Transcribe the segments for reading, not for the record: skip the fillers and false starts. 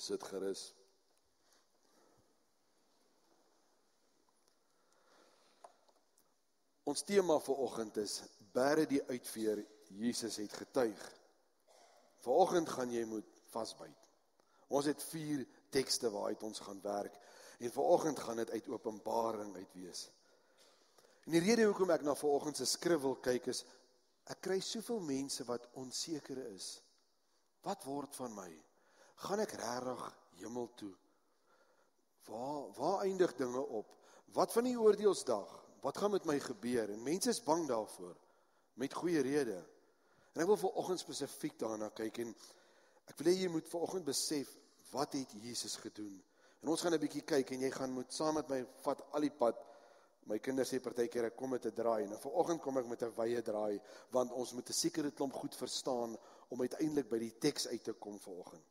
Sit gerus. Ons tema vanoggend is, bære die uitveer, Jesus het getuig. Vanoggend gaan jy moet vasbyt. Ons het 4 tekste waaruit ons gaan werk, en vanoggend gaan dit uit Openbaring uit wees. En die rede hoekom ek na vanoggend se skrif wil kyk is, ek kry soveel mense wat onseker is. Wat word van my? Gaan ek regtig hemel toe? Waar eindig dinge op? Wat van die oordeelsdag? Wat gaan met my gebeur? En mense is bang daarvoor, met goeie rede. En ek wil vanoggend spesifiek daarna kyk, en ek wil hê jy moet vanoggend besef, wat het Jesus gedoen? En ons gaan 'n bietjie kyk, en jy gaan moet saam met my vat al die pad. My kinders sê partykeer ek kom met 'n draai, en vanoggend kom ek met 'n wye draai, want ons moet 'n sekere klomp goed verstaan, om uiteindelik by die teks uit te kom vanoggend.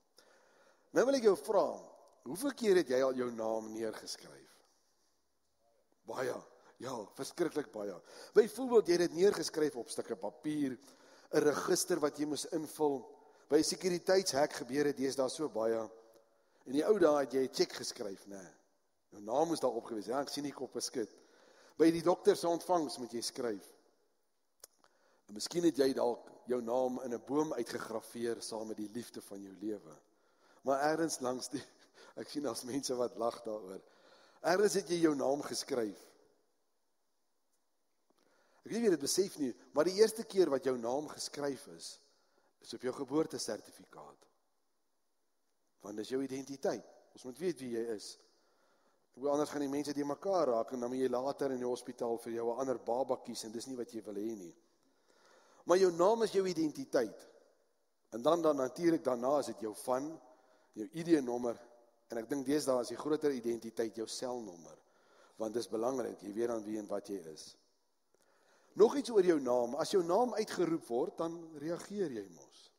Nou wil ek jou vra, hoeveel keer het jy al jou naam neergeskryf? Baie, ja, verskriklik baie. Byvoorbeeld, jy het dit neergeskryf op stukke papier, 'n register wat jy moes invul, by 'n sekuriteitshek gebeur het, deesdae so baie. In die ou dae het jy 'n cheque geskryf, nee. Jou naam moes daar opgewees, ja, ek sien die kop beskit. By die dokter se ontvangs moet jy skryf. En miskien het jy dalk jou naam in 'n boom uitgegraveer saam met die liefde van jou lewe. Maar ergens langs die, ek sien as mense wat lag daaroor, ergens het jy jou naam geskryf. Ek weet nie of jy dit besef nie, maar die eerste keer wat jou naam geskryf is op jou geboortesertifikaat. Want dis jou identiteit. Ons moet weet wie jy is. Anders gaan die mense die mekaar raak, en dan moet jy later in die hospitaal vir jou 'n ander baba kies, en dis nie wat jy wil hê nie. Maar jou naam is jou identiteit. En dan natuurlik daarna is dit jou van, jou ID-nommer, en ek dink deesdae is die groter identiteit jou selnommer, want dis belangrik, jy weet aan wie en wat jy is. Nog iets oor jou naam, as jou naam uitgeroep word, dan reageer jy mos.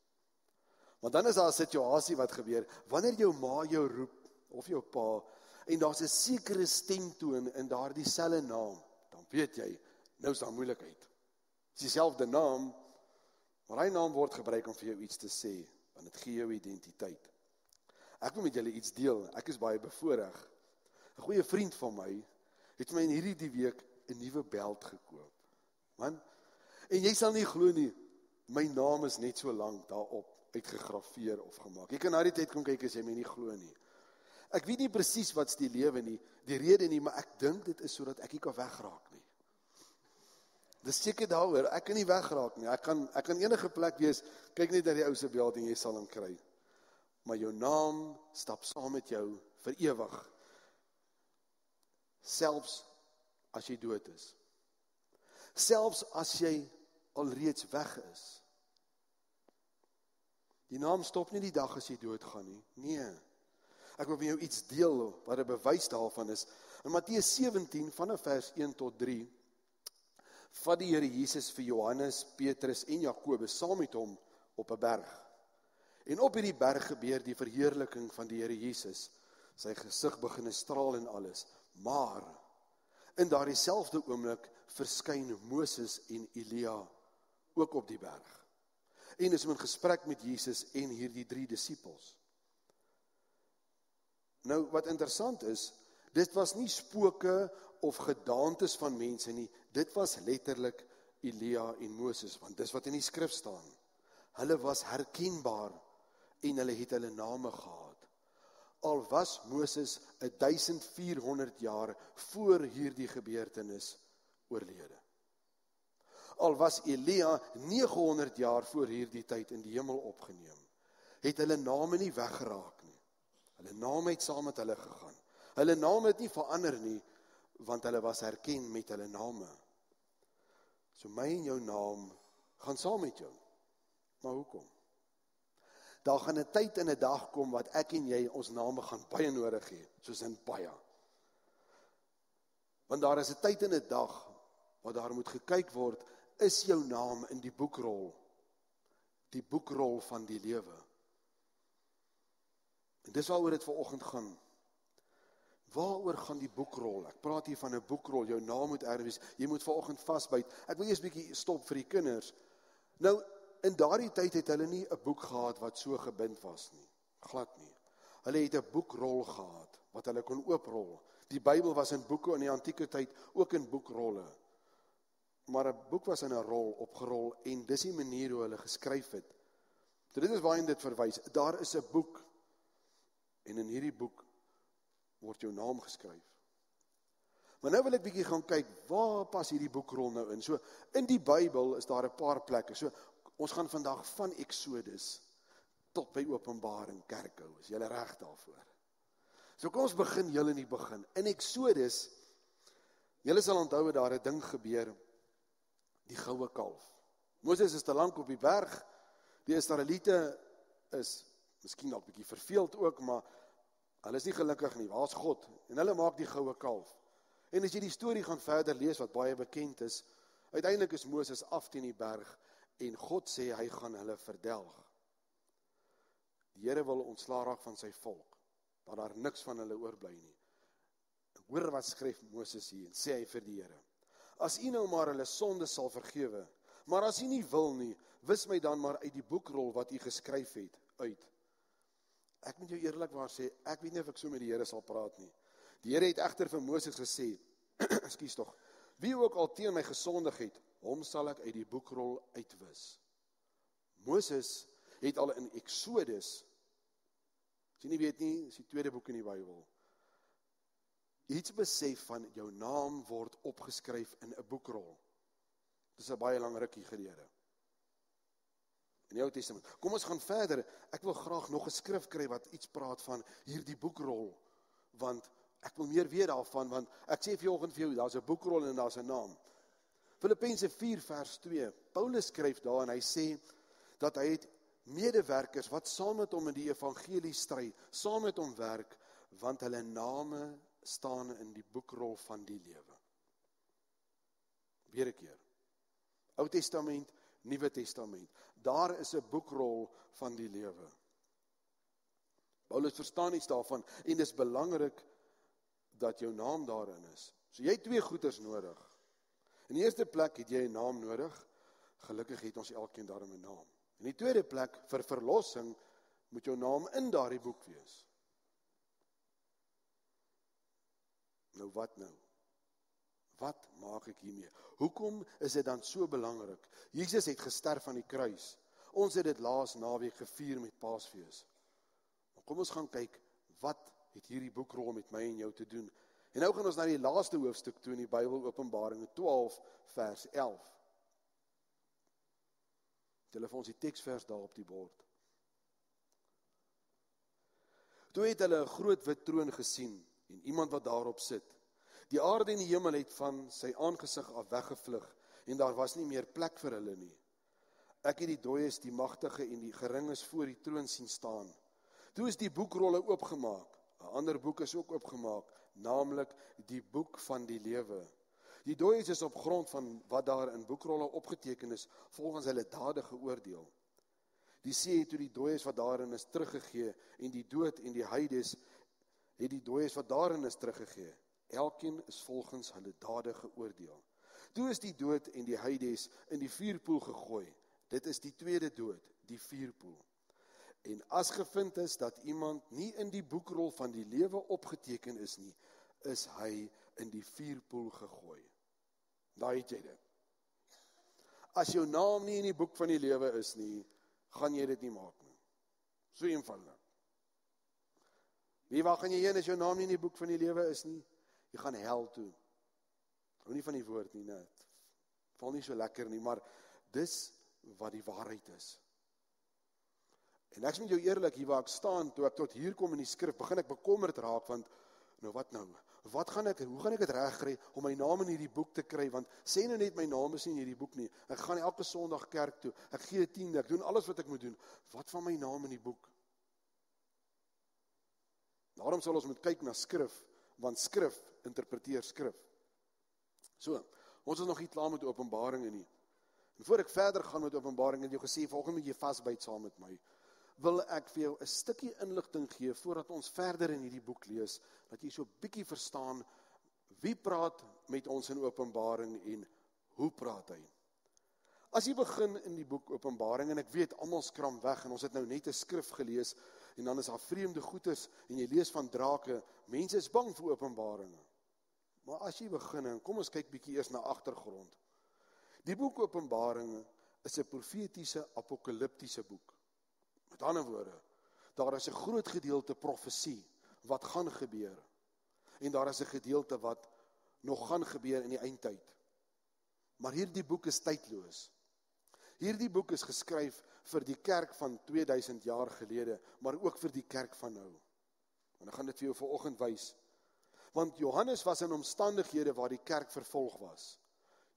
Want dan is daar 'n situasie wat gebeur, wanneer jou ma jou roep, of jou pa, en daar's 'n sekere stemtoon in daardie selfe naam, dan weet jy, nou is daar moeilikheid. Dis dieselfde naam, maar hy naam word gebruik om vir jou iets te sê, want dit gee jou identiteit. Ek wil met julle iets deel, ek is baie bevoorreg. 'n Goeie vriend van my, het my in hierdie week 'n nuwe beld gekoop. Man, en jy sal nie glo nie, my naam is net so lank daarop, uitgegraveer of gemaak. Jy kan na die tyd kom kyk as jy my nie glo nie. Ek weet nie presies wat's die lewe nie, die rede nie, maar ek dink dit is sodat ek nie kan wegraak nie. Dis seker daaroor, ek kan nie wegraak nie, ek kan enige plek wees, kyk net na die ou se beld en jy sal hom kry. Maar jou naam stap saam met jou vir ewig, selfs as jy dood is. Selfs as jy alreeds weg is. Die naam stop nie die dag as jy doodgaan nie, nee. Ek wil met jou iets deel, wat 'n bewys daarvan is. In Matteus 17, vanaf vers 1 tot 3, vat die Here Jesus vir Johannes, Petrus en Jakobus saam met hom op 'n berg. En op hierdie berg gebeur die verheerliking van die Here Jesus. Sy gesig begin straal en alles. Maar in daardie selfde oomblik verskyn Moses en Elia ook op die berg. En is in gesprek met Jesus en hierdie 3 disippels. Nou, wat interessant is, dit was nie spooke of gedaantes van mense nie, dit was letterlik Elia en Moses, want dis wat in die skrif staan. Hulle was herkenbaar en hulle het hulle name gehad. Al was Moses 1400 jaar voor hierdie gebeurtenis oorlede. Al was Elia 900 jaar voor hierdie tyd in die hemel opgeneem, het hulle name nie weggeraak nie. Hulle name het saam met hulle gegaan. Hulle name het nie verander nie, want hulle was herken met hulle name. So my en jou naam gaan saam met jou. Maar hoekom? Daar gaan 'n tyd en 'n dag kom wat ek en jy ons name gaan baie nodig hê, soos in baie. Want daar is 'n tyd en 'n dag wat daar moet gekyk word, is jou naam in die boekrol van die lewe. En dis waaroor dit vanoggend gaan. Waaroor gaan die boekrol? Ek praat hier van 'n boekrol, jou naam moet ergens, jy moet vanoggend vasbyt. Ek wil eers 'n bietjie stop vir die kinders. Nou, in daardie tyd het hulle nie 'n boek gehad wat so gebind was nie. Glad nie. Hulle het 'n boekrol gehad, wat hulle kon ooprol. Die Bybel was in boeke in die antieke tyd, ook in boekrolle. Maar 'n boek was in 'n rol opgerol, en dis die manier hoe hulle geskryf het. So dit is waarheen dit verwys. Daar is 'n boek, en in hierdie boek word jou naam geskryf. Maar nou wil ek bietjie gaan kyk, waar pas hierdie boekrol nou in? So, in die Bybel is daar 'n paar plekke. So, ons gaan vandag van Exodus tot by Openbaring kerk hou. Is julle reg daarvoor? So kom ons begin heel in die begin. In Exodus, julle sal onthou dat daar 'n ding gebeur, die goue kalf. Moses is te lank op die berg, die Israeliete is miskien dalk bietjie verveeld ook, maar hulle is nie gelukkig nie, waar's God? En hulle maak die goue kalf. En as jy die storie gaan verder lees, wat baie bekend is, uiteindelik is Moses af teen die berg, en God sê hy gaan hulle verdelg. Die Here wil ontslaa raak van sy volk, dat daar niks van hulle oorbly nie. Hoor wat skryf Moses hier, en sê hy vir die Here: As u nou maar hulle sonde sal vergewe, maar as u nie wil nie, wis my dan maar uit die boekrol wat u geskryf het, uit. Ek moet jou eerlikwaar sê, ek weet nie of ek so met die Here sal praat nie. Die Here het egter vir Moses gesê, ekskuus tog, wie ook al teen my gesondig het, hom sal ek uit die boekrol uitwis. Moses het al in Exodus, as jy nie weet nie, is die tweede boek in die Bybel, iets besef van jou naam word opgeskryf in 'n boekrol. Dis 'n baie lang rukkie gelede. In die Ou Testament. Kom ons gaan verder. Ek wil graag nog 'n skrif kry wat iets praat van hierdie boekrol, want ek wil meer weet daarvan, want ek sê vanoggend vir jou, daar's 'n boekrol en daar's 'n naam. Filippense 4 vers 2. Paulus skryf daar en hy sê dat hy het medewerkers wat saam met hom in die evangelie stry, saam met hom werk, want hulle name staan in die boekrol van die lewe. Weer 'n keer. Ou Testament, Nuwe Testament. Daar is 'n boekrol van die lewe. Paulus verstaan iets daarvan, en dis belangrik dat jou naam daarin is. So jy het twee goeders nodig. In die eerste plek het jy 'n naam nodig. Gelukkig het ons elkeen daarom 'n naam. In die tweede plek, vir verlossing, moet jou naam in daardie boek wees. Nou wat nou? Wat maak ek hiermee? Hoekom is dit dan so belangrik? Jesus het gesterf aan die kruis. Ons het dit laas naweek gevier met Paasfees. Maar kom ons gaan kyk, wat het hierdie boekrol met my en jou te doen? En nou gaan ons na die laaste hoofstuk toe in die Bybel, Openbaring 12 vers 11. Hulle vir ons die teksvers daar op die bord. Toe het hulle 'n groot wit troon gesien en iemand wat daarop sit. Die aarde en die hemel het van sy aangesig af weggevlug en daar was nie meer plek vir hulle nie. Ek het die dooies, die magtige en die geringes voor die troon sien staan. Toe is die boekrolle oopgemaak. 'n Ander boek is ook oopgemaak, naamlik die boek van die lewe. Die dooies is op grond van wat daar in boekrolle opgeteken is, volgens hulle dade geoordeel. Die see het toe die dooies wat daarin is teruggegee, en die dood en die Hades het die dooies wat daarin is teruggegee. Elkeen is volgens hulle dade geoordeel. Toe is die dood en die Hades in die vuurpoel gegooi. Dit is die tweede dood, die vuurpoel. En as gevind is dat iemand nie in die boekrol van die lewe opgeteken is nie, is hy in die vuurpoel gegooi. Daar het jy dit. As jou naam nie in die boek van die lewe is nie, gaan jy dit nie maak nie. So eenvoudig. Waar gaan jy heen as jou naam nie in die boek van die lewe is nie? Jy gaan hel toe. Hou nie van die woord nie, net. Val nie so lekker nie, maar dis wat die waarheid is. En ek is met jou eerlik, hier waar ek staan, toe ek tot hier kom in die skrif, begin ek bekommerd raak, want, nou wat nou? Hoe gaan ek het reg kry om my naam in hierdie boek te kry, want sê nou net my naam is nie in hierdie boek nie, ek gaan elke Sondag kerk toe, ek gee 10, ek doen alles wat ek moet doen, wat van my naam in die boek? Daarom sal ons moet kyk na skrif, want skrif interpreteer skrif. So, ons is nog nie klaar met Openbaringe nie. En voor ek verder gaan met Openbaringe, het jy gesê, volgende moet jy vasbyt saam met my, wil ek vir jou 'n stukkie inligting gee, voordat ons verder in hierdie boek lees, dat jy so bietjie verstaan, wie praat met ons in Openbaring en hoe praat hy? As jy begin in die boek Openbaring, en ek weet, almal skram weg, en ons het nou net 'n skrif gelees, en dan is daar vreemde goeters, en jy lees van drake, mense is bang vir openbaringe. Maar as jy begin, en kom ons kyk bietjie eers na agtergrond. Die boek Openbaringe is 'n profetiese, apokaliptiese boek. Met ander woorde, daar is 'n groot gedeelte profesie, wat gaan gebeur, en daar is 'n gedeelte wat nog gaan gebeur in die eindtyd. Maar hierdie boek is tydloos. Hierdie boek is geskryf vir die kerk van 2000 jaar gelede, maar ook vir die kerk van nou. En ek gaan dit vir jou vanoggend wys. Want Johannes was in omstandighede waar die kerk vervolg was.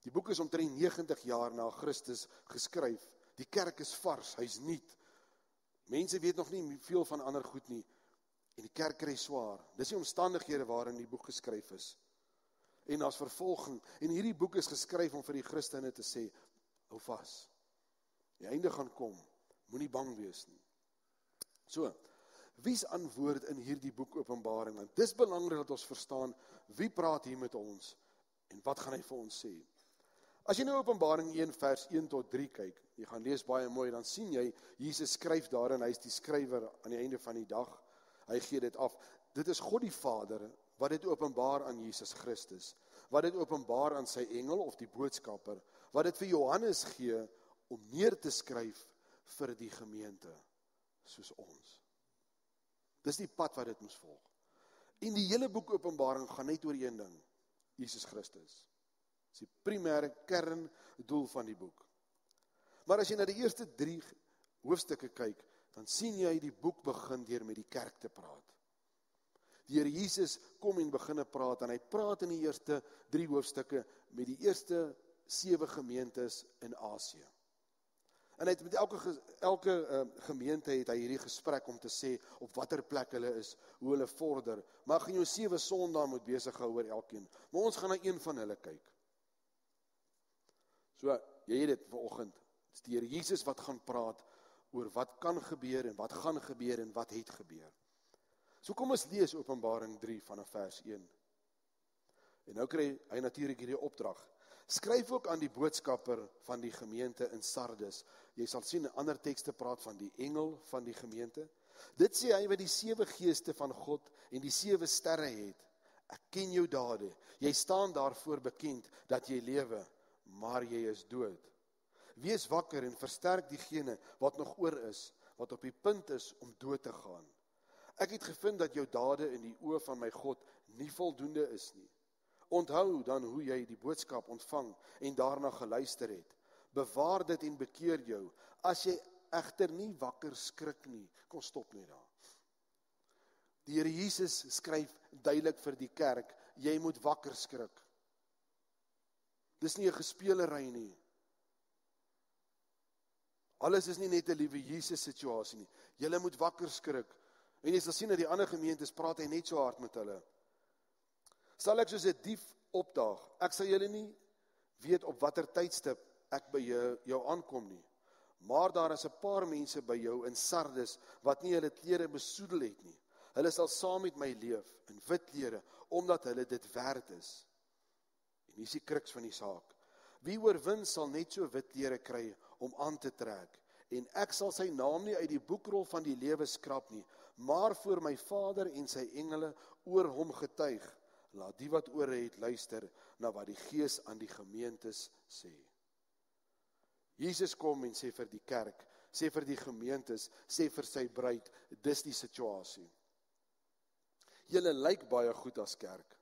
Die boek is omtrent 90 jaar na Christus geskryf. Die kerk is vars, hy's nuut. Mense weet nog nie veel van ander goed nie. En die kerk kry swaar. Dis die omstandighede waarin die boek geskryf is. En daar's vervolging. En hierdie boek is geskryf om vir die Christene te sê, hou vas. Die einde gaan kom. Moenie bang wees nie. So, wie's antwoord in hierdie boek Openbaring? Want dis belangrik dat ons verstaan, wie praat hier met ons en wat gaan hy vir ons sê? As jy nou Openbaring 1 vers 1 tot 3 kyk, jy gaan lees baie mooi, dan sien jy, Jesus skryf daarin, hy is die skrywer aan die einde van die dag, hy gee dit af. Dit is God die Vader, wat dit openbaar aan Jesus Christus, wat dit openbaar aan sy engel of die boodskapper, wat dit vir Johannes gee, om neer te skryf vir die gemeente, soos ons. Dis die pad wat dit moes volg. En die hele boek Openbaring gaan net oor een ding, Jesus Christus. Dis die primêre kerndoel van die boek. Maar as jy na die eerste 3 hoofstukke kyk, dan sien jy die boek begin deur met die kerk te praat. Die Here Jesus kom en begin praat, en hy praat in die eerste 3 hoofstukke met die eerste 7 gemeentes in Asië. En hy het met elke gemeente het hy hierdie gesprek om te sê op watter plek hulle is, hoe hulle vorder. Maar gaan jou 7 sondae moet besig hou oor elkeen. Maar ons gaan na een van hulle kyk. So, jy het dit vanoggend. Dis die Here Jesus wat gaan praat oor wat kan gebeur en wat gaan gebeur en wat het gebeur. So kom ons lees Openbaring 3 vanaf vers 1. En nou kry hy natuurlik hierdie opdrag. Skryf ook aan die boodskapper van die gemeente in Sardes. Jy sal sien, 'n ander tekste praat van die engel van die gemeente. Dit sê hy wat die 7 geeste van God en die 7 sterre het. Ek ken jou dade. Jy staan daarvoor bekend dat jy lewe, maar jy is dood. Wees wakker en versterk diegene wat nog oor is, wat op die punt is om dood te gaan. Ek het gevind dat jou dade in die oë van my God nie voldoende is nie. Onthou dan hoe jy die boodskap ontvang en daarna geluister het. Bewaar dit en bekeer jou. As jy egter nie wakker skrik nie, kom stop net daar. Die Here Jesus skryf duidelik vir die kerk, jy moet wakker skrik. Dis nie 'n gespelery nie. Alles is nie net 'n liewe Jesus situasie nie. Julle moet wakker skrik. En jy sal sien dat die ander gemeentes praat hy net so hard met hulle. Sal ek soos 'n dief opdaag, ek sal julle nie weet op watter tydstip ek by jou aankom nie. Maar daar is 'n paar mense by jou in Sardes, wat nie hulle klere besoedel het nie. Hulle sal saam met my leef, in wit klere, omdat hulle dit werd is. En hier is die kruks van die saak. Wie oorwin sal net so wit klere kry om aan te trek, en ek sal sy naam nie uit die boekrol van die lewe skrap nie, maar voor my Vader en sy engele oor hom getuig. Laat die wat ore het luister na wat die Gees aan die gemeentes sê. Jesus kom en sê vir die kerk, sê vir die gemeentes, sê vir sy bruid, dis die situasie. Julle lyk baie goed as kerk.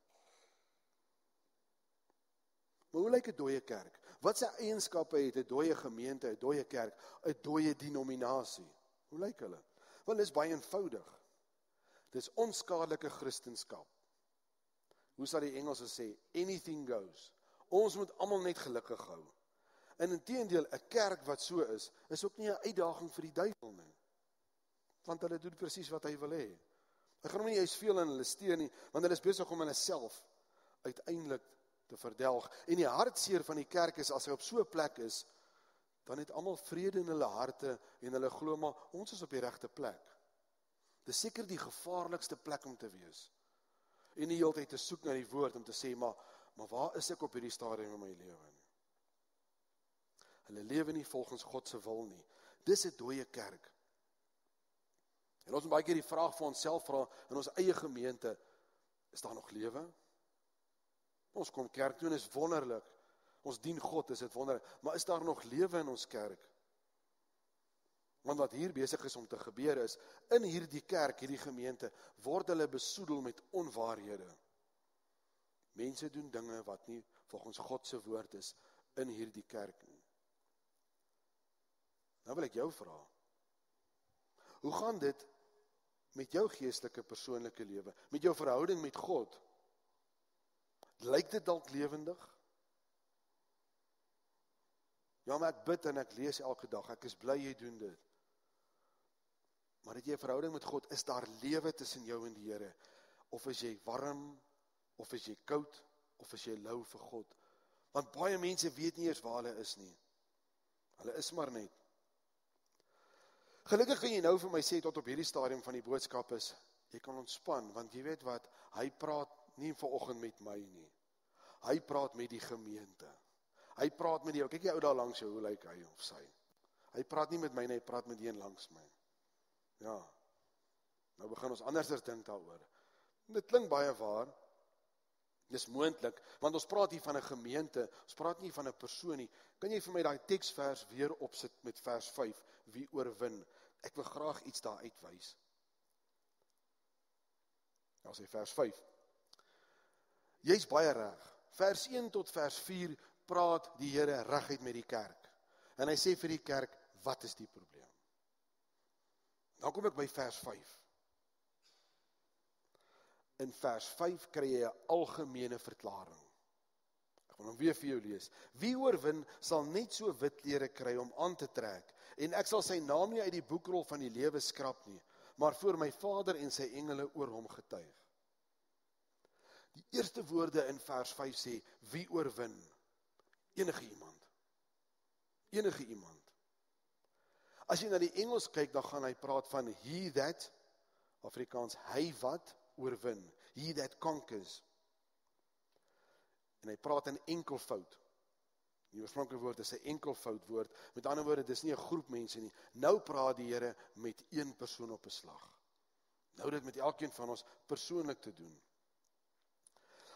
Maar hoe lyk 'n dooie kerk? Wat se eienskappe het 'n dooie gemeente, 'n dooie kerk, 'n dooie denominasie? Hoe lyk hulle? Wel, dis baie eenvoudig. Dis onskadelike Christendom. Hoe sal die Engelse sê? Anything goes. Ons moet almal net gelukkig hou. En inteendeel, 'n kerk wat so is ook nie 'n uitdaging vir die duiwel nie. Want hulle doen presies wat hy wil hê. Hy gaan hom nie eens veel in hulle steun nie, want hulle is besig om hulle self uiteindelik te verdelg. En die hartseer van die kerk is, as hy op so 'n plek is, dan het almal vrede in hulle harte en hulle glo maar ons is op die regte plek. Dis seker die gevaarlikste plek om te wees. En die hele tyd te soek na die woord om te sê, maar waar is ek op hierdie stadium in my lewe nie? Hulle lewe nie volgens God se wil nie. Dis 'n dooie kerk. En ons moet baie keer die vraag vir onsself vra, in ons eie gemeente, is daar nog lewe? Ons kom kerk toe en is wonderlik. Ons dien God, is dit wonderlik. Maar is daar nog lewe in ons kerk? Want wat hier besig is om te gebeur is, in hierdie kerk, hierdie gemeente, word hulle besoedel met onwaarhede. Mense doen dinge wat nie volgens God se woord is in hierdie kerk nie. Nou wil ek jou vra, hoe gaan dit met jou geestelike persoonlike lewe, met jou verhouding met God? Lyk dit dalk lewendig? Ja, maar ek bid en ek lees elke dag, ek is bly jy doen dit. Maar het jy 'n verhouding met God, is daar lewe tussen jou en die Here? Of is jy warm, of is jy koud, of is jy lou vir God? Want baie mense weet nie eers waar hulle is nie. Hulle is maar net. Gelukkig kan jy nou vir my sê, tot op hierdie stadium van die boodskap is, jy kan ontspan, want jy weet wat, hy praat nie vanoggend met my nie. Hy praat met die gemeente. Hy praat met jou, kyk jy ou daar langs jou, hoe lyk hy of sy? Hy praat nie met my nie, hy praat met die een langs my. Ja, nou begin ons anders dink daaroor. Dit klink baie waar, dis moontlik, want ons praat hier van 'n gemeente, ons praat nie van 'n persoon nie. Kan jy vir my daai teksvers weer opsit met vers 5, wie oorwin? Ek wil graag iets daar uitwys. Nou sê vers 5. Jy's baie reg. Vers 1 tot vers 4 praat die Here reguit met die kerk. En hy sê vir die kerk, wat is die probleem? Dan kom ek by vers 5. In vers 5 kry jy 'n algemene verklaring. Ek wil hom weer vir jou lees. Wie oorwin sal net so wit klere kry om aan te trek, en ek sal sy naam nie uit die boekrol van die lewe skrap nie, maar voor my Vader en sy engele oor hom getuig. Die eerste woorde in vers 5 sê, wie oorwin? Enige iemand. Enige iemand. As jy na die Engels kyk, dan gaan hy praat van he that, Afrikaans, hy wat oorwin, he that conquers. En hy praat in enkelvoud. Die oorspronklike woord is 'n enkelvoud woord. Met ander woorde, dis nie 'n groep mense nie. Nou praat die Here met een persoon op 'n slag. Nou dit met elkeen van ons persoonlik te doen.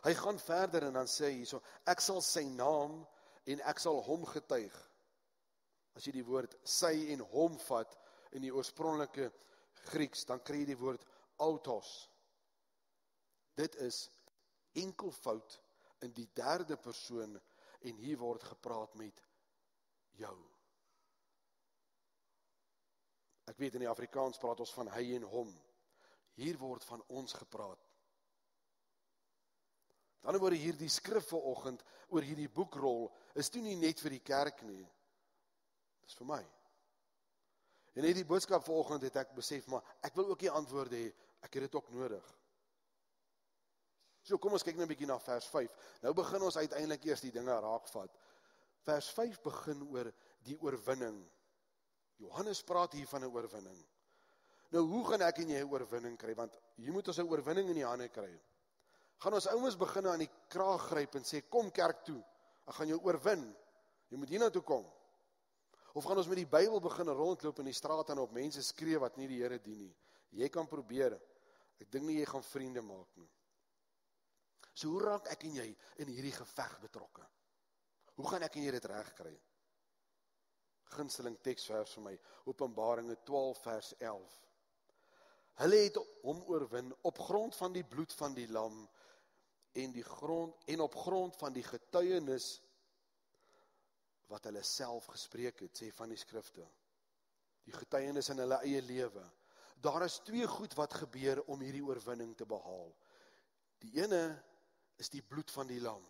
Hy gaan verder en dan sê hy hierso, ek sal sy naam en ek sal hom getuig. As jy die woord sy en hom vat in die oorspronklike Grieks, dan kry jy die woord autos. Dit is enkelvoud in die derde persoon en hier word gepraat met jou. Ek weet in die Afrikaans praat ons van hy en hom. Hier word van ons gepraat. Aan die ander woorde, hierdie skrif vanoggend oor hierdie boekrol is toe nie net vir die kerk nie. Dis vir my. En hierdie boodskap vanoggend het ek besef, maar ek wil ook die antwoorde hê, ek het dit ook nodig. So kom ons kyk nou 'n bietjie na vers 5. Nou begin ons uiteindelik eers die dinge raakvat. Vers 5 begin oor die oorwinning. Johannes praat hier van 'n oorwinning. Nou hoe gaan ek en jy 'n oorwinning kry? Want hier moet ons 'n oorwinning in die hande kry. Gaan ons ouens begin aan die kraag gryp en sê, kom kerk toe, ek gaan jou oorwin, jy moet hiernatoe kom. Of gaan ons met die Bybel begin rondloop in die straat en op mense skree wat nie die Here dien nie? Jy kan probeer, ek dink nie jy gaan vriende maak nie. So hoe raak ek en jy in hierdie geveg betrokke? Hoe gaan ek en jy dit reg kry? Gunsteling teksvers vir my, Openbaringe 12 vers 11. Hulle het hom oorwin op grond van die bloed van die lam en op grond van die getuienis wat hulle self gespreek het, sê van die skrifte. Die getuienis in hulle eie lewe. Daar is twee goed wat gebeur om hierdie oorwinning te behaal. Die ene is die bloed van die lam.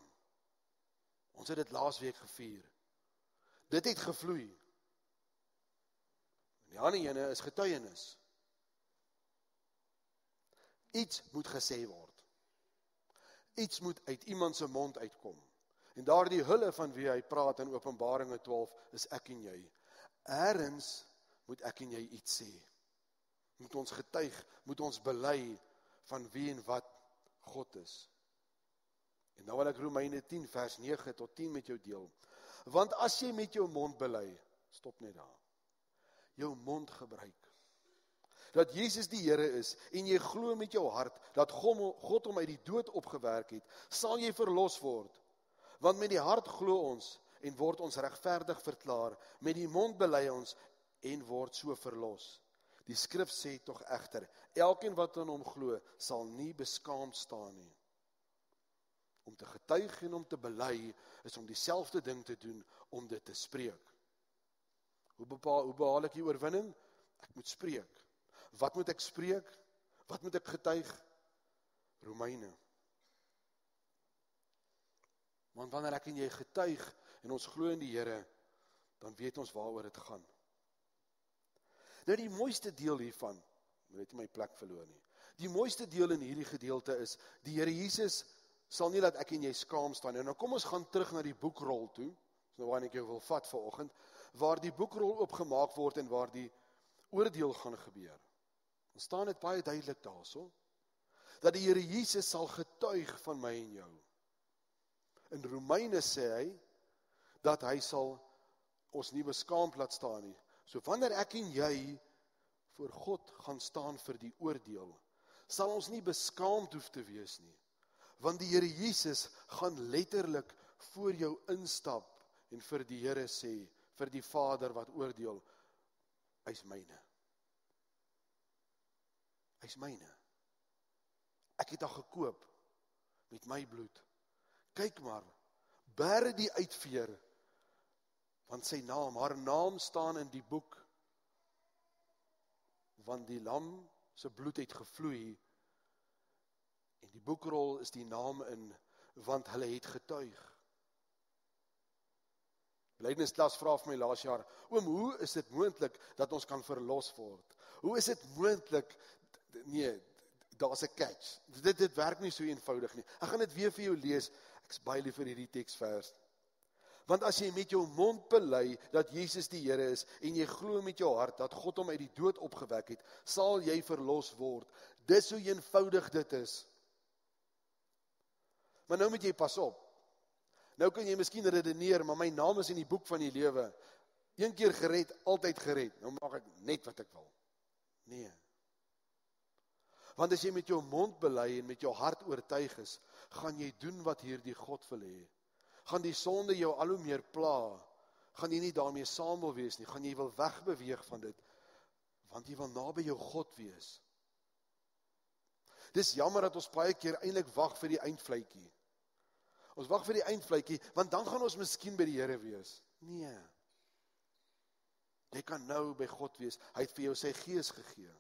Ons het dit laasweek gevier. Dit het gevloei. En die ander ene is getuienis. Iets moet gesê word. Iets moet uit iemand se mond uitkom. En daardie hulle van wie hy praat in Openbaringe 12 is ek en jy. Ergens moet ek en jy iets sê. Moet ons getuig, moet ons bely van wie en wat God is. En nou wil ek Romeine 10 vers 9 tot 10 met jou deel. Want as jy met jou mond bely, stop net daar. Jou mond gebruik. dat Jesus die Here is, en jy glo met jou hart, dat God hom uit die dood opgewerk het, sal jy verlos word. Want met die hart glo ons, en word ons regverdig verklaar, met die mond bely ons, en word so verlos. Die skrif sê tog egter, elkeen wat aan hom glo, sal nie beskaamd staan nie. Om te getuig en om te bely, is om dieselfde ding te doen, om dit te spreek. Hoe behaal ek die oorwinning? Ek moet spreek. Wat moet ek spreek? Wat moet ek getuig? Romeine. Want wanneer ek en jy getuig, en ons glo in die Here, dan weet ons waaroor dit gaan. Nou die mooiste deel hiervan, moet net nie my plek verloor nie. Die mooiste deel in hierdie gedeelte is, die Here Jesus sal nie laat ek en jy skaam staan. En nou kom ons gaan terug na die boekrol toe, dis nou waar ek jou wil vat vanoggend, waar die boekrol oopgemaak word en waar die oordeel gaan gebeur. Dan staan dit baie duidelik daarso, dat die Here Jesus sal getuig van my en jou. In Romeine sê hy, dat hy sal ons nie beskaamd laat staan nie. So wanneer ek en jy voor God gaan staan vir die oordeel, sal ons nie beskaamd hoef te wees nie. Want die Here Jesus gaan letterlik voor jou instap en vir die Here sê, vir die Vader wat oordeel, hy's myne. Hy's myne. Ek het hom gekoop met my bloed. Kyk maar, bære die uitveer, want sy naam, haar naam staan in die boek, want die lam se bloed het gevloei, en die boekrol is die naam in, want hulle het getuig. Belydensklas vra vir my laas jaar, oom, hoe is dit moontlik dat ons kan verlos word? Hoe is dit moontlik? Nee, daar's 'n catch. Dit werk nie so eenvoudig nie. Ek gaan dit weer vir jou lees. Ek is baie lief vir hierdie teksvers. Want as jy met jou mond bely dat Jesus die Here is en jy glo met jou hart dat God hom uit die dood opgewek het, sal jy verlos word. Dis hoe eenvoudig dit is. Maar nou moet jy pas op. Nou kan jy miskien redeneer, maar my naam is in die boek van die lewe. Een keer gered, altyd gered. Nou maak ek net wat ek wil. Nee. Want as jy met jou mond bely en met jou hart oortuig is, gaan jy doen wat hierdie God wil hê. Gaan die sonde jou al hoe meer pla, gaan jy nie daarmee saam wil wees nie, gaan jy wil wegbeweeg van dit, want jy wil naby jou God wees. Dis jammer dat ons baie keer eintlik wag vir die eindvletjie. Ons wag vir die eindvletjie, want dan gaan ons miskien by die Here wees. Nee. Jy kan nou by God wees, hy het vir jou sy gees gegee.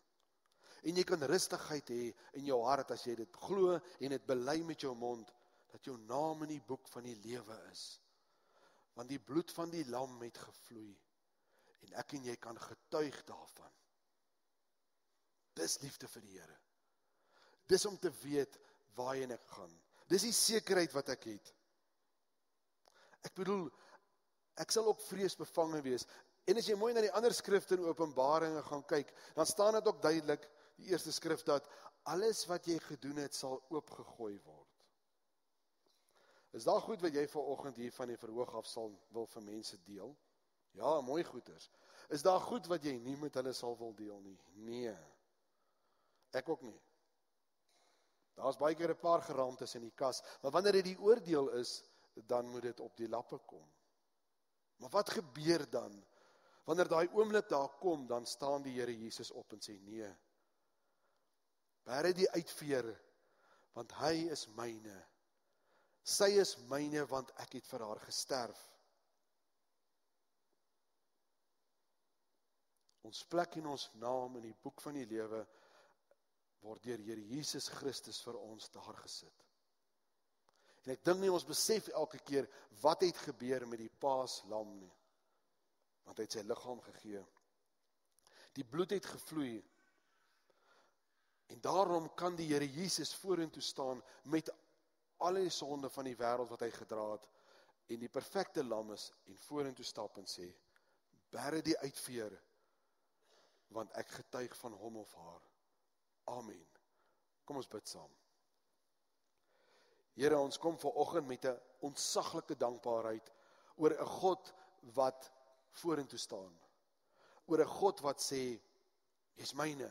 En jy kan rustigheid hê in jou hart as jy dit glo en dit bely met jou mond, dat jou naam in die boek van die lewe is. Want die bloed van die lam het gevloei, en ek en jy kan getuig daarvan. Dis liefde vir die Here. Dis om te weet waarheen ek gaan. Dis die sekerheid wat ek het. Ek bedoel, ek sal ook vreesbevange wees. En as jy mooi na die ander skrifte in Openbaringe gaan kyk, dan staan dit ook duidelik, die eerste skrif, dat alles wat jy gedoen het, sal oopgegooi word. Is daar goed wat jy vanoggend hier van die verhoog af wil vir mense deel? Ja, mooi goeders. Is daar goed wat jy nie met hulle sal wil deel nie? Nee. Ek ook nie. Daar's baie keer 'n paar geraamtes in die kas, maar wanneer dit die oordeel is, dan moet dit op die lappe kom. Maar wat gebeur dan? Wanneer daai oomblik daar kom, dan staan die Here Jesus op en sê, nee, bære die uitveer, want hy is myne. Sy is myne, want ek het vir haar gesterf. Ons plek en ons naam in die boek van die lewe word deur Here Jesus Christus vir ons daar gesit. En ek dink nie ons besef elke keer wat het gebeur met die paaslam nie. Want hy het sy liggaam gegee. Die bloed het gevloei. En daarom kan die Here Jesus vorentoe staan met al die sonde van die wêreld wat hy gedra het en die perfekte lam is en vorentoe stap en sê, bære die uitveer, want ek getuig van hom of haar. Amen. Kom ons bid saam. Here, ons kom vanoggend met 'n ontsaglike dankbaarheid oor 'n God wat vorentoe staan. Oor 'n God wat sê, jy's myne.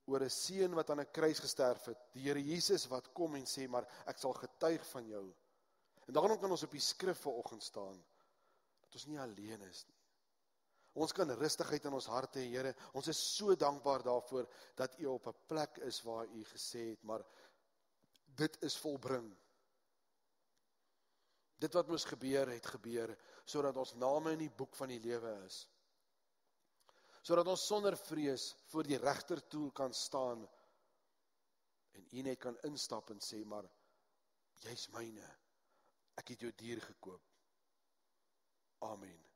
oor 'n seun wat aan 'n kruis gesterf het, die Here Jesus wat kom en sê, maar ek sal getuig van jou. En daarom kan ons op die skrif vanoggend staan, dat ons nie alleen is nie. Ons kan rustigheid in ons harte hê, Here, ons is so dankbaar daarvoor, dat U op 'n plek is waar U gesê het, maar dit is volbring. Dit wat moes gebeur, het gebeur, sodat ons name in die boek van die lewe is. Sodat ons sonder vrees voor die regterstoel kan staan, en U net kan instap en sê, maar, jy's myne, ek het jou duur gekoop. Amen.